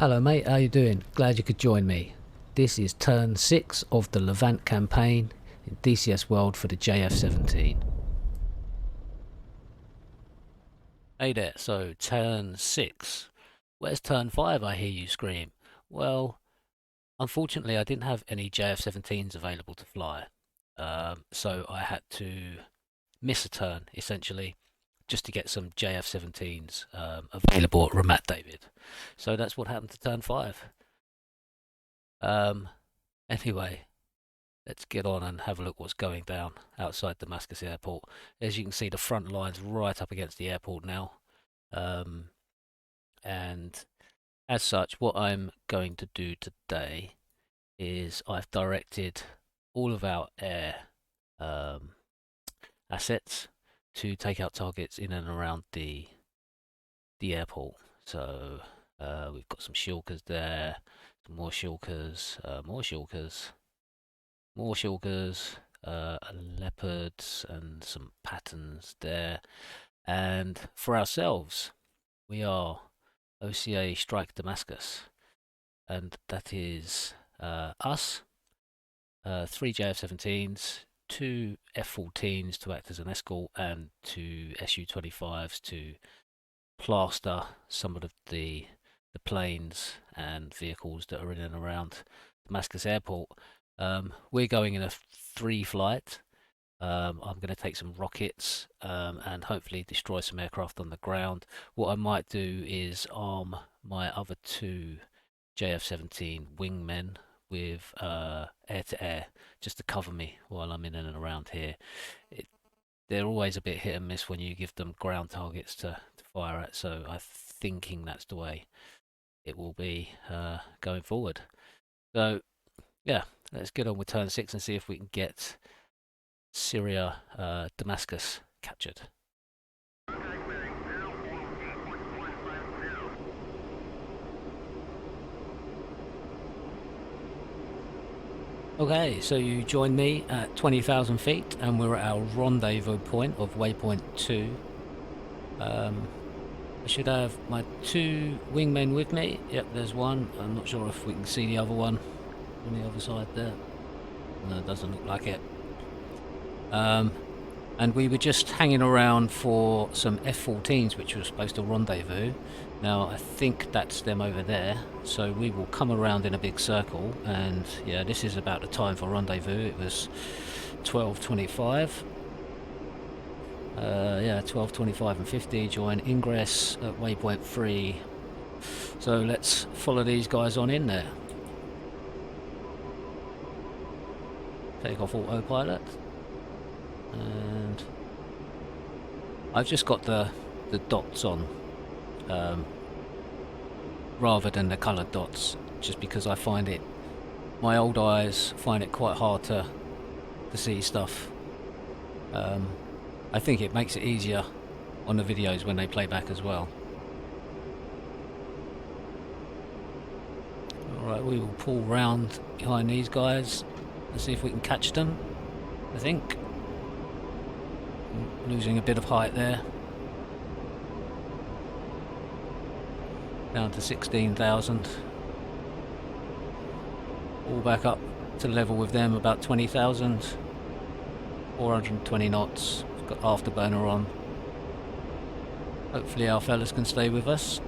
Hello mate, how you doing? Glad you could join me. This is turn 6 of the Levant campaign in DCS World for the JF17. Hey there, so turn 6. Where's turn 5, I hear you scream? Well, unfortunately I didn't have any JF17s available to fly. So I had to miss a turn, essentially, just to get some JF17s available at Ramat David. So that's what happened to turn 5. Anyway, let's get on and have a look what's going down outside Damascus Airport. As you can see, the front line's right up against the airport now. And as such, what I'm going to do today is I've directed all of our air assets to take out targets in and around the airport. So we've got some shulkers there, some more shulkers, more shulkers, more shulkers, leopards, and some patterns there. And for ourselves, we are OCA Strike Damascus, and that is us, 3 JF17s, 2 F14s to act as an escort, and 2 SU-25s to plaster some of the planes and vehicles that are in and around Damascus Airport. We're going in a 3 flight. I'm going to take some rockets and hopefully destroy some aircraft on the ground. What I might do is arm my other 2 JF17 wingmen with air-to-air just to cover me while I'm in and around here. They're always a bit hit and miss when you give them ground targets to fire at, so I'm thinking that's the way it will be going forward. So yeah, let's get on with turn 6 and see if we can get Syria, Damascus captured. Okay, so you join me at 20,000 feet and we're at our rendezvous point of waypoint 2. I should have my 2 wingmen with me. Yep, there's one. I'm not sure if we can see the other one on the other side there. No, it doesn't look like it. And we were just hanging around for some F14s which were supposed to rendezvous. Now I think that's them over there, so we will come around in a big circle, and yeah, this is about the time for rendezvous. It was 12:25. Yeah, 12:25 and 50. Join ingress at waypoint 3. So let's follow these guys on in there. Take off autopilot. And I've just got the dots on rather than the coloured dots, just because I find it, my old eyes find it quite hard to see stuff. I think it makes it easier on the videos when they play back as well. Alright, we will pull round behind these guys and see if we can catch them, I think. Losing a bit of height there. Down to 16,000. All back up to level with them, about 20,000. 420 knots. Got afterburner on. Hopefully our fellas can stay with us.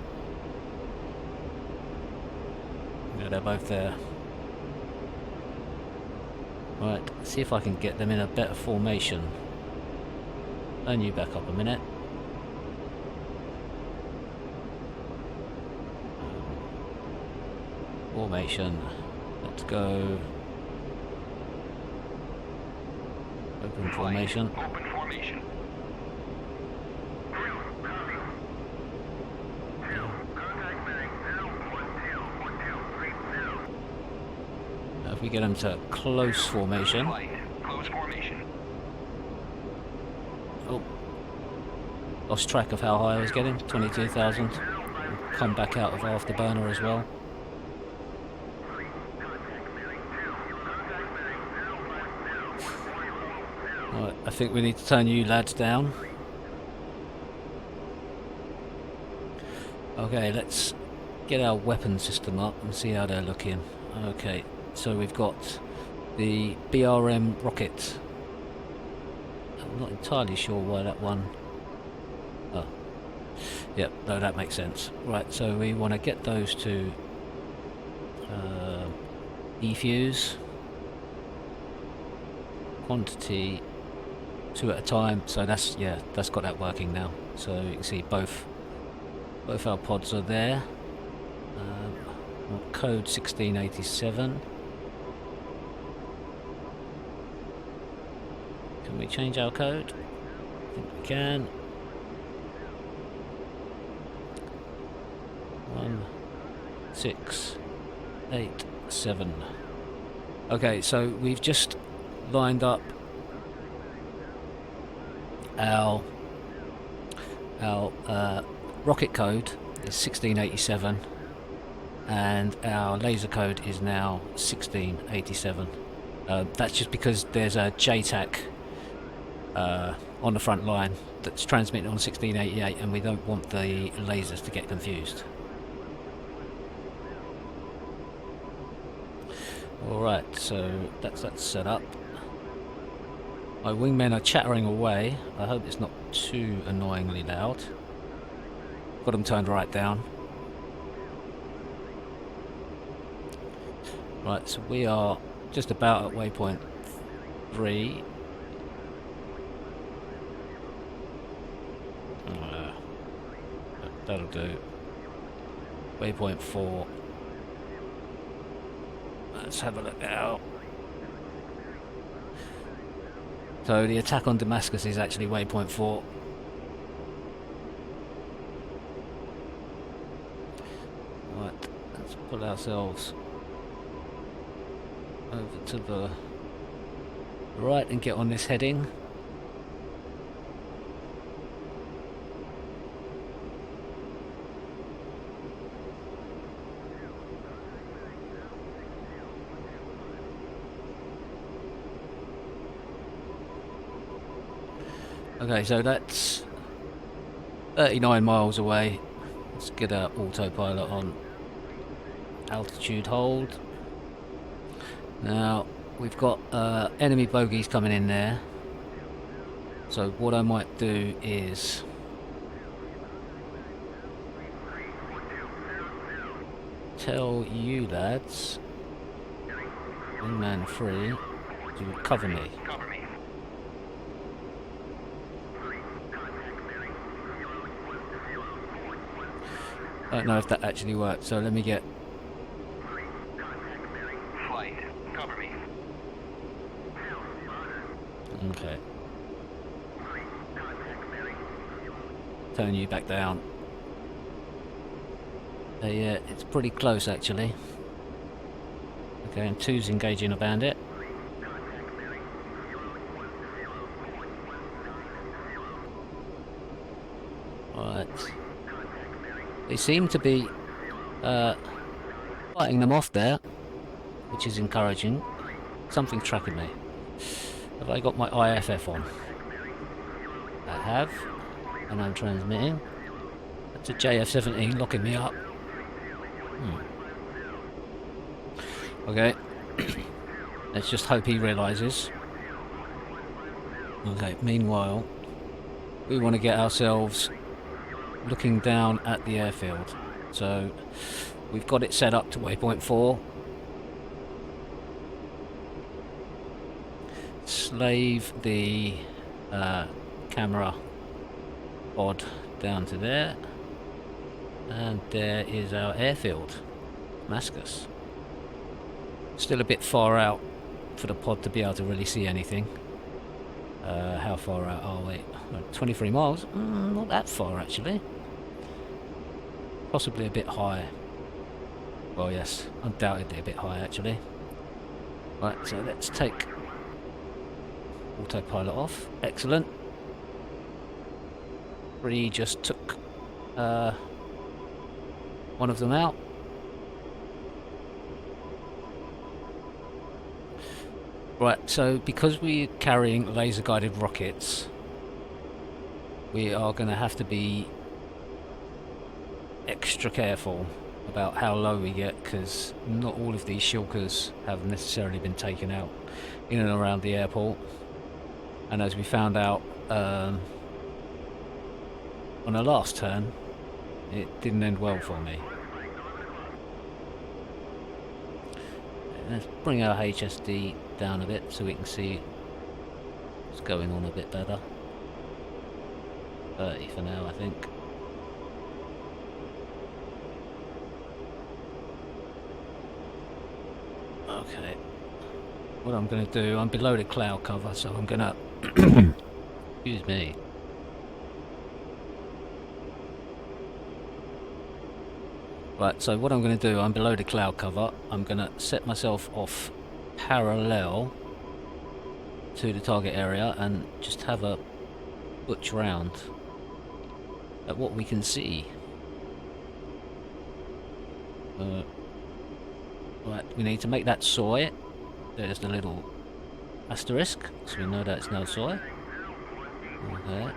Yeah, they're both there. Right, see if I can get them in a better formation. Turn you back up a minute. Formation. Let's go. Open formation. Open formation. Now if we get them to close formation. Close formation. Oh, lost track of how high I was getting. 22,000. Come back out of afterburner as well. Right, I think we need to turn you lads down. Okay, let's get our weapon system up and see how they're looking. Okay, so we've got the BRM rocket. I'm not entirely sure why that one... Oh, yep, no, that makes sense. Right, so we want to get those to defuse. Quantity 2 at a time, so that's, yeah, that's got that working now. So you can see both our pods are there. Code 1687. Can we change our code? I think we can. 1687. Okay, so we've just lined up our rocket code is 1687 and our laser code is now 1687. That's just because there's a JTAC on the front line that's transmitting on 1688 and we don't want the lasers to get confused. Alright, so that's that set up. My wingmen are chattering away. I hope it's not too annoyingly loud. Got them turned right down. Right, so we are just about at waypoint 3. That'll do. Waypoint 4. Let's have a look now. So the attack on Damascus is actually waypoint 4. Right, let's pull ourselves over to the right and get on this heading. Okay, so that's 39 miles away. Let's get our autopilot on. Altitude hold. Now, we've got enemy bogies coming in there. So what I might do is... tell you lads, wingman 3, to cover me. I don't know if that actually worked, so let me get... Flight, cover me. Okay. Turn you back down. Yeah, it's pretty close actually. Okay, and 2's engaging a bandit. Right. They seem to be fighting them off there, which is encouraging. Something's tracking me. Have I got my IFF on? I have, and I'm transmitting. That's a JF17 locking me up. Okay. Let's just hope he realises. Okay, meanwhile, we want to get ourselves looking down at the airfield. So we've got it set up to waypoint 4. Slave the camera pod down to there, and there is our airfield, Damascus. Still a bit far out for the pod to be able to really see anything. How far out are we? 23 miles? Not that far actually. Possibly a bit high. Well, yes, undoubtedly a bit high actually. Right, so let's take autopilot off. Excellent. 3 just took one of them out. Right, so because we're carrying laser guided rockets, we are going to have to be extra careful about how low we get, because not all of these shulkers have necessarily been taken out in and around the airport. And as we found out on our last turn, it didn't end well for me. Let's bring our HSD down a bit so we can see what's going on a bit better. 30 for now, I think. Okay. What I'm going to do, I'm below the cloud cover, so I'm going to... Excuse me. Right, so what I'm going to do, I'm below the cloud cover. I'm going to set myself off parallel to the target area and just have a butch round at what we can see. Right, we need to make that soy. There's the little asterisk, so we know that it's no soy. Okay.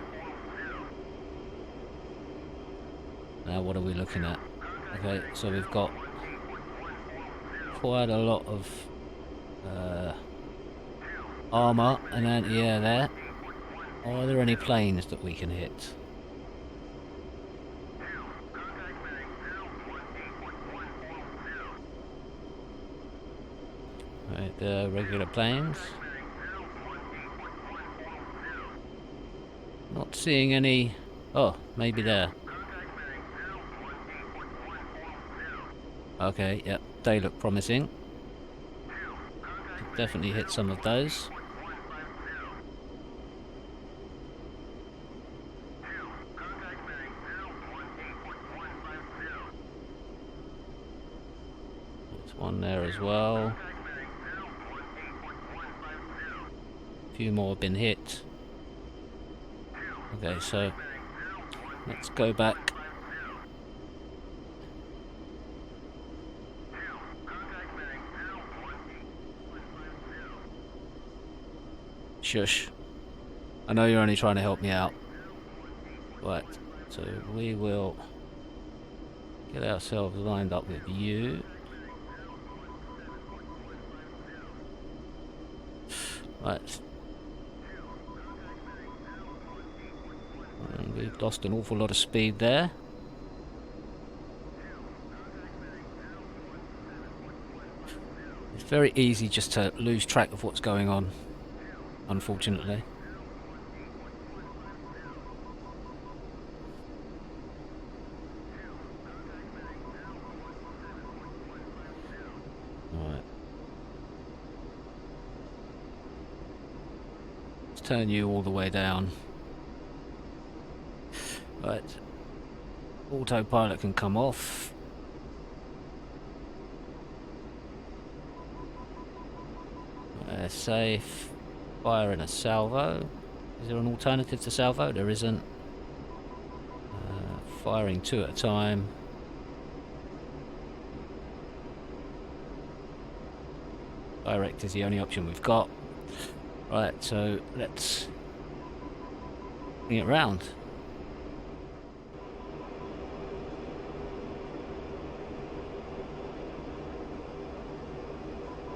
Now what are we looking at? Okay, so we've got quite a lot of armour and anti-air there. Are there any planes that we can hit? Right, the regular planes. Not seeing any... Oh, maybe there. Okay, yep, they look promising. Could definitely hit some of those. There's one there as well. A few more have been hit. Okay, so let's go back. Shush. I know you're only trying to help me out. Right, so we will get ourselves lined up with you. Right. And we've lost an awful lot of speed there. It's very easy just to lose track of what's going on, unfortunately. Right. Let's turn you all the way down. Right. Autopilot can come off. Safe. Fire in a salvo. Is there an alternative to salvo? There isn't. Firing 2 at a time. Direct is the only option we've got. Right, so let's bring it round.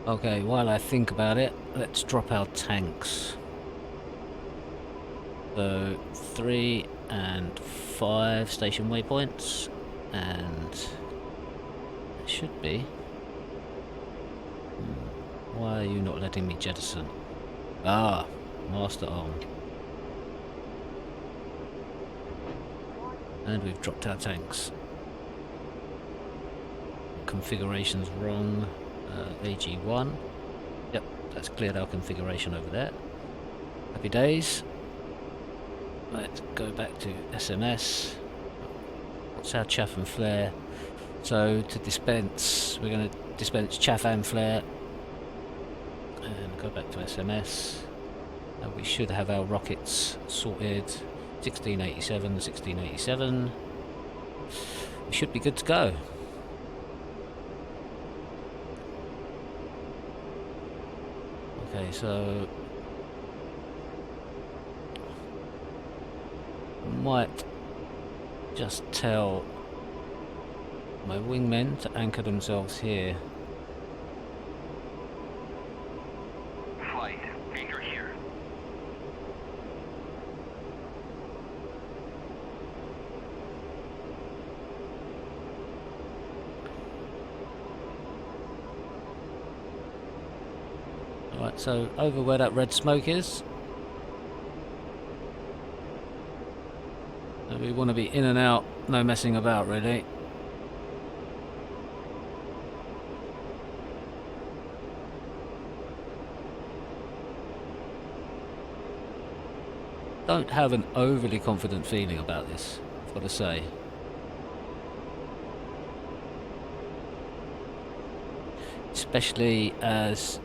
Okay, while I think about it, let's drop our tanks. So 3 and 5 station waypoints, and it should be. Why are you not letting me jettison? Ah, master arm. And we've dropped our tanks. Configuration's wrong. AG1. Yep, that's cleared our configuration over there. Happy days. Let's go back to SMS. What's our chaff and flare? So to dispense, we're going to dispense chaff and flare. And go back to SMS. And we should have our rockets sorted. 1687, 1687. We should be good to go. Okay, so might just tell my wingmen to anchor themselves here. Flight, anchor here. Alright, so over where that red smoke is. So we want to be in and out, no messing about really. Don't have an overly confident feeling about this, I've got to say. Especially as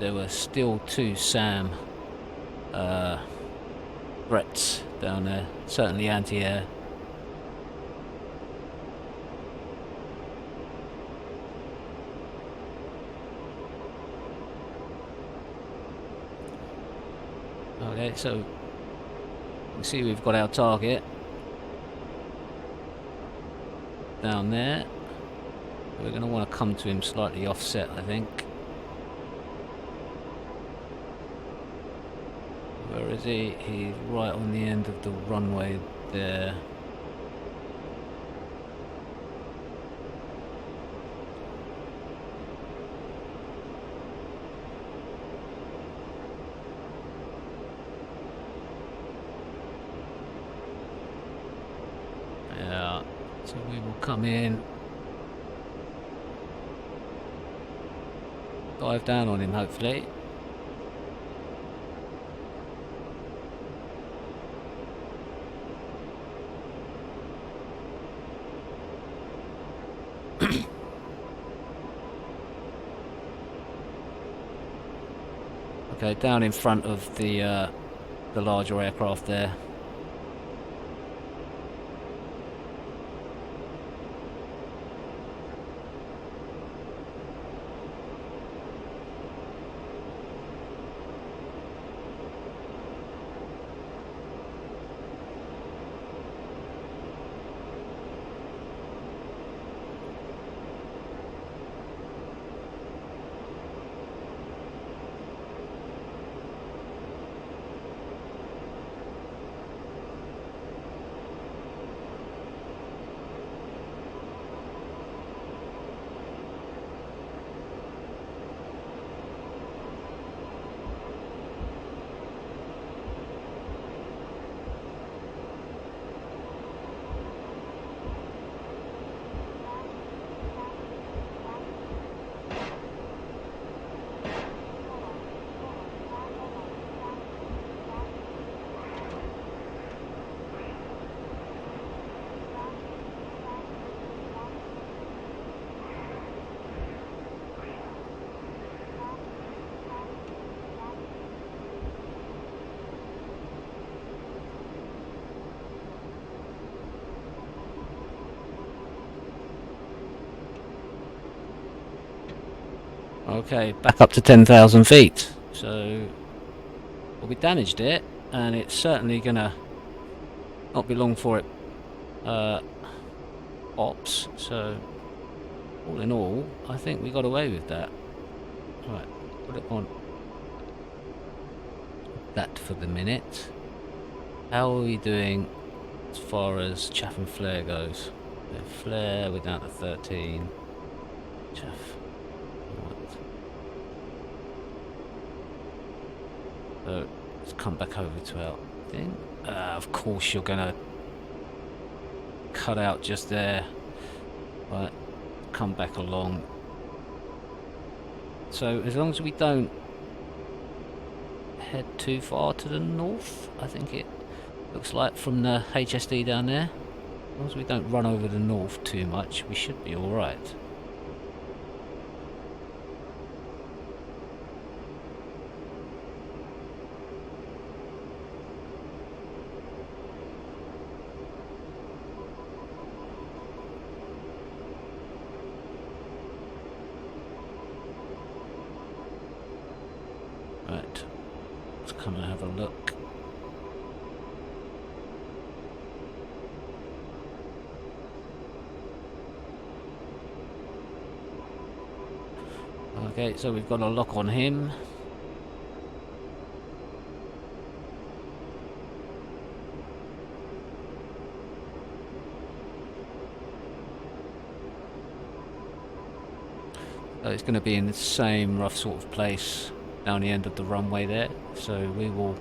there were still 2 SAM threats down there, certainly anti-air. Okay, so you can see we've got our target down there. We're going to want to come to him slightly offset, I think. Where is he? He's right on the end of the runway there. Yeah, so we will come in. Dive down on him, hopefully. Okay, down in front of the larger aircraft there. Okay, back up to 10,000 feet. So, well, we damaged it, and it's certainly gonna not be long for it ops. So, all in all, I think we got away with that. Right, put it on that for the minute. How are we doing as far as chaff and flare goes? Flare, we're down to 13. Chaff. So let's come back over to our thing. Of course you're gonna cut out just there. Right, come back along. So as long as we don't head too far to the north, I think it looks like from the HSD down there. As long as we don't run over the north too much, we should be alright. Right, let's come and have a look. Okay, so we've got a lock on him. So it's going to be in the same rough sort of place down the end of the runway there. So we will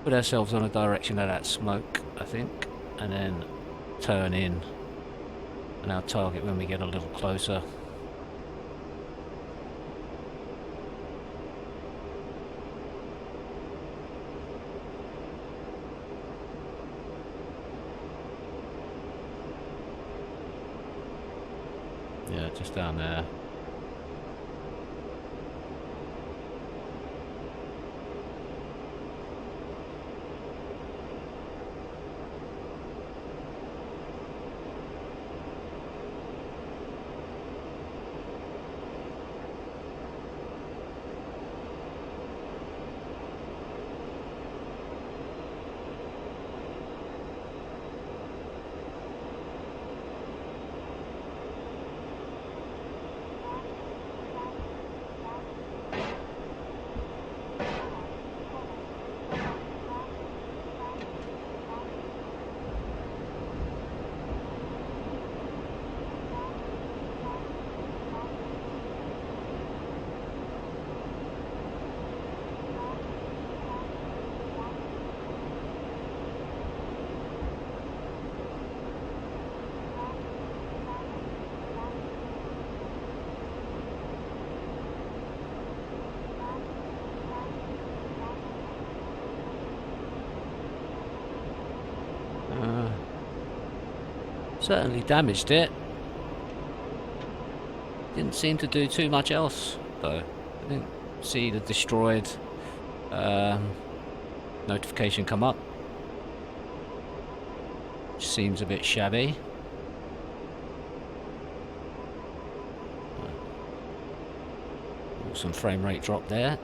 put ourselves on a direction of that smoke, I think, and then turn in and our target when we get a little closer. Yeah, just down there. Certainly damaged it. Didn't seem to do too much else, though. I didn't see the destroyed notification come up. Which seems a bit shabby. Some frame rate drop there.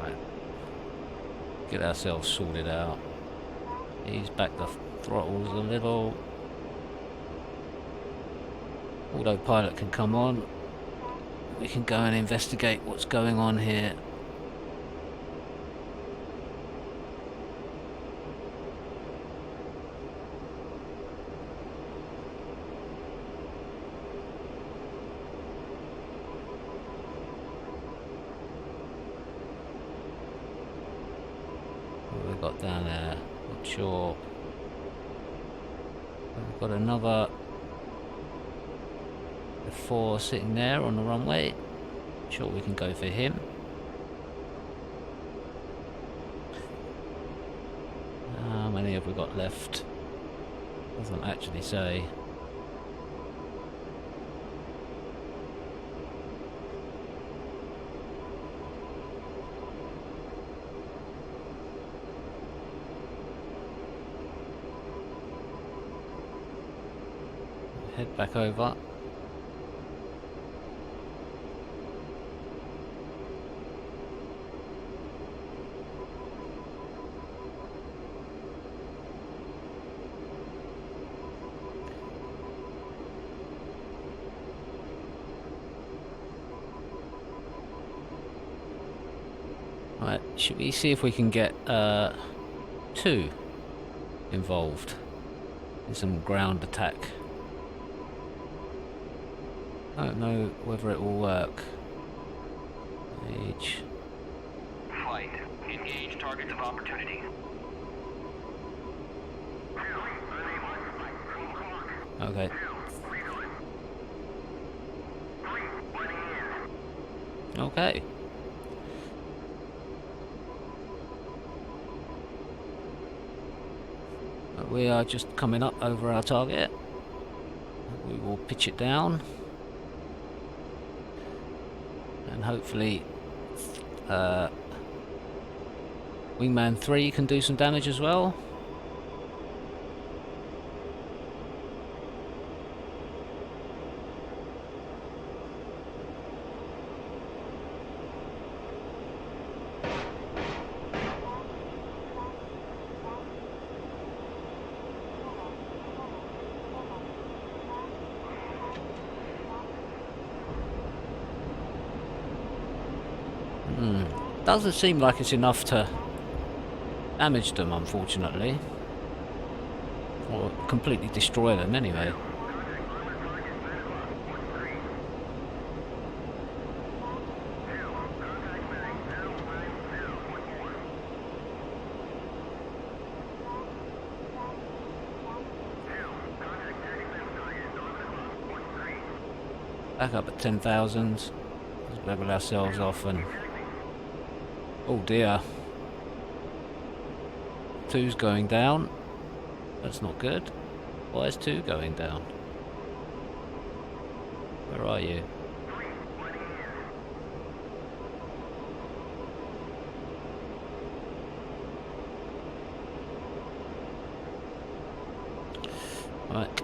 Right. Get ourselves sorted out. Ease back the throttles a little. Autopilot can come on. We can go and investigate what's going on here. What have we got down there? Not sure. We've got another 4 sitting there on the runway. Sure, we can go for him. How many have we got left? Doesn't actually say. Head back over. Right, should we see if we can get 2 involved in some ground attack? I don't know whether it will work. Age. Flight. Engage targets of opportunity. Okay. Okay. We are just coming up over our target. We will pitch it down. And hopefully Wingman 3 can do some damage as well. Doesn't seem like it's enough to damage them, unfortunately. Or completely destroy them, anyway. Back up at 10,000. Let's level ourselves off and... Oh dear. 2's going down. That's not good. Why is 2 going down? Where are you? Right.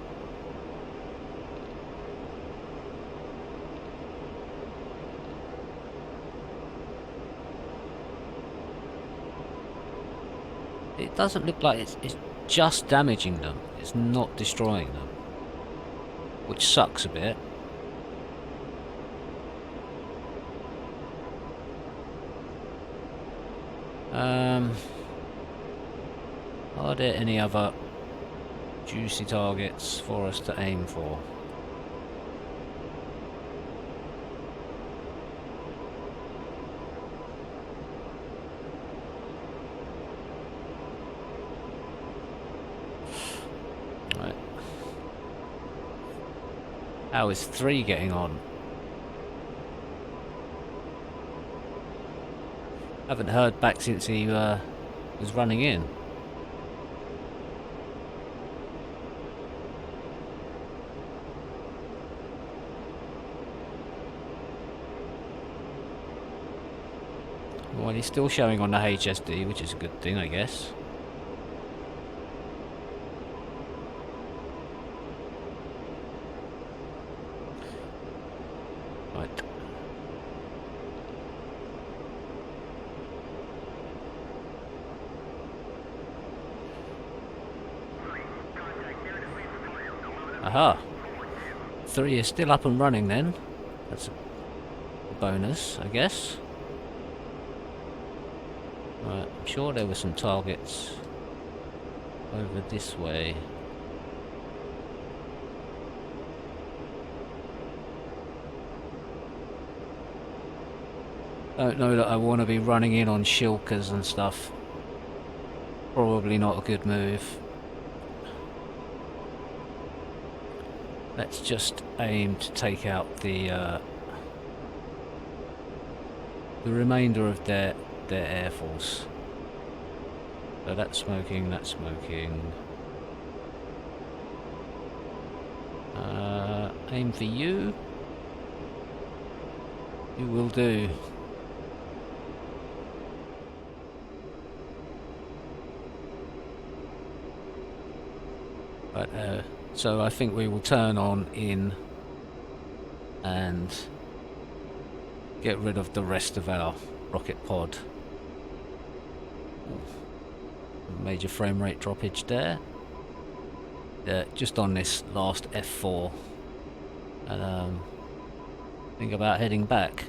It doesn't look like it's just damaging them. It's not destroying them. Which sucks a bit. Are there any other juicy targets for us to aim for? Right. How is 3 getting on? Haven't heard back since he was running in. Well, he's still showing on the HSD, which is a good thing, I guess. Right. Aha! 3 is still up and running then. That's a bonus, I guess. Right, I'm sure there were some targets over this way. Don't know that I want to be running in on shilkers and stuff. Probably not a good move. Let's just aim to take out the remainder of their air force. So that's smoking, that's smoking. Aim for you. You will do. Right, so I think we will turn on in and get rid of the rest of our rocket pod. Major frame rate droppage there. Just on this last F4, and think about heading back.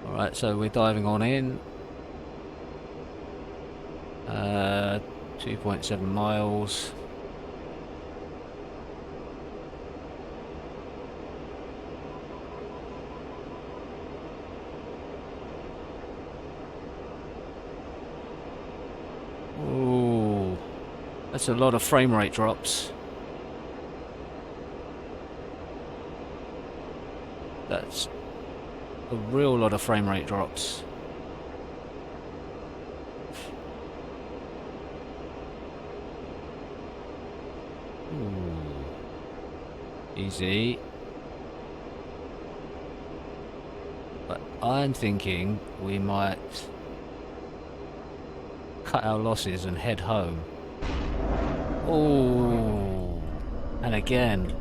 Alright, so we're diving on in. 2.7 miles. Ooh, that's a lot of frame rate drops. That's a real lot of frame rate drops. Ooh. Easy. But I'm thinking we might cut our losses and head home. Oh, and again.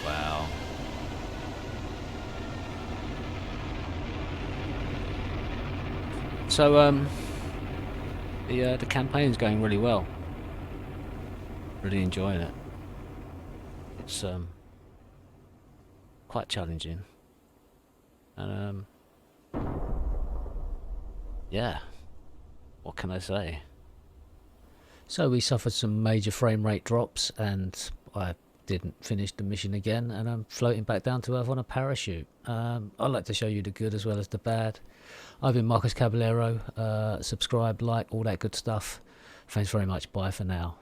Wow. So the campaign's going really well. Really enjoying it. It's quite challenging, and yeah, what can I say? So we suffered some major frame rate drops, and I didn't finish the mission again, and I'm floating back down to earth on a parachute. I'd like to show you the good as well as the bad. I've been Marcus Caballero. Subscribe, like, all that good stuff. Thanks very much. Bye for now.